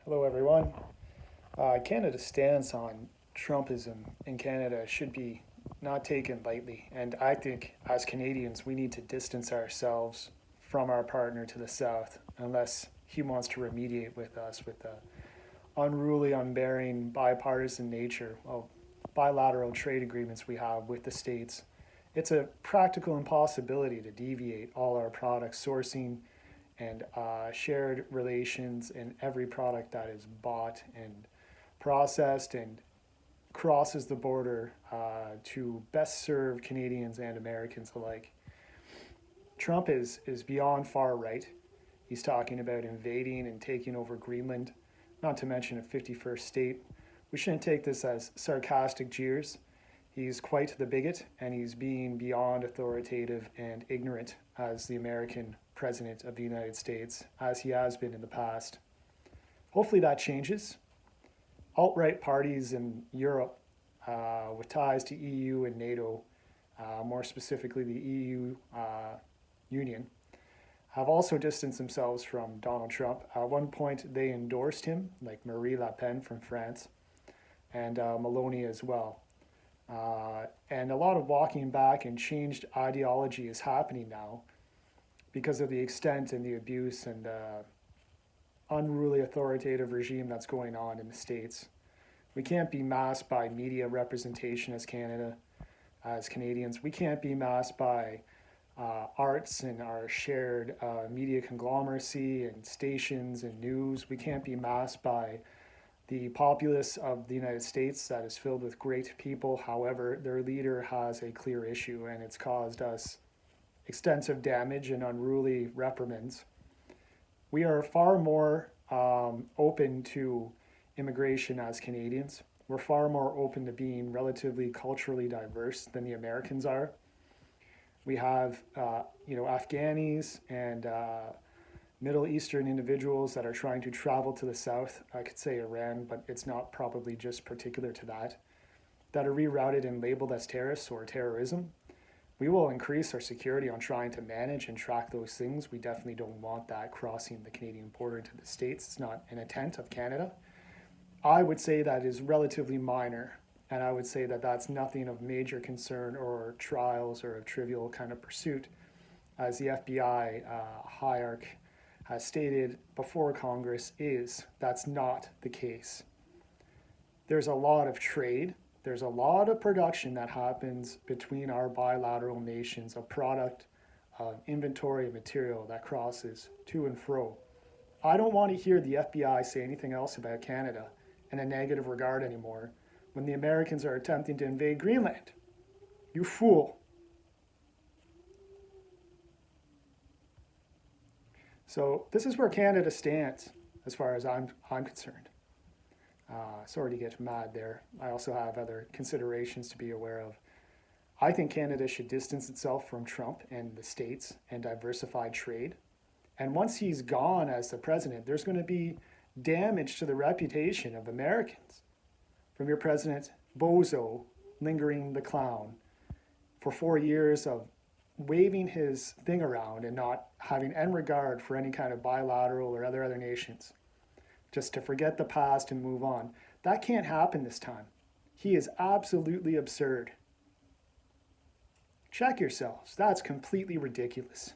Hello, everyone. Canada's stance on Trumpism in Canada should be not taken lightly. And I think as Canadians, we need to distance ourselves from our partner to the south unless he wants to remediate with us with the unruly, unbearing, bipartisan nature of bilateral trade agreements we have with the states. It's a practical impossibility to deviate all our product sourcing and shared relations in every product that is bought and processed and crosses the border to best serve Canadians and Americans alike. Trump is beyond far right. He's talking about invading and taking over Greenland, not to mention a 51st state. We shouldn't take this as sarcastic jeers. He's quite the bigot, and he's being beyond authoritative and ignorant as the American president of the United States, as he has been in the past. Hopefully that changes. Alt-right parties in Europe with ties to EU and NATO, more specifically the EU Union, have also distanced themselves from Donald Trump. At one point, they endorsed him, like Marie Le Pen from France, and Meloni as well. And a lot of walking back and changed ideology is happening now because of the extent and the abuse and unruly authoritative regime that's going on in the States. We can't be masked by media representation as Canada, as Canadians. We can't be masked by arts and our shared media conglomeracy and stations and news. We can't be masked by the populace of the United States that is filled with great people. However, their leader has a clear issue, and it's caused us extensive damage and unruly reprimands. We are far more open to immigration as Canadians. We're far more open to being relatively culturally diverse than the Americans are. We have, Afghanis and Middle Eastern individuals that are trying to travel to the south. I could say Iran, but it's not probably just particular to that are rerouted and labeled as terrorists or terrorism. We will increase our security on trying to manage and track those things. We definitely don't want that crossing the Canadian border into the States. It's not an intent of Canada. I would say that is relatively minor, and I would say that that's nothing of major concern or trials or a trivial kind of pursuit, as the FBI hierarch has stated before Congress that's not the case. There's a lot of trade, there's a lot of production that happens between our bilateral nations, a product of inventory of material that crosses to and fro. I don't want to hear the FBI say anything else about Canada in a negative regard anymore when the Americans are attempting to invade Greenland. You fool. So this is where Canada stands as far as I'm concerned. Sorry to get mad there. I also have other considerations to be aware of. I think Canada should distance itself from Trump and the States and diversify trade. And once he's gone as the president, there's going to be damage to the reputation of Americans from your president, Bozo, lingering the clown for 4 years of waving his thing around and not having any regard for any kind of bilateral or other nations, just to forget the past and move on. That can't happen this time. He is absolutely absurd. Check yourselves. That's completely ridiculous.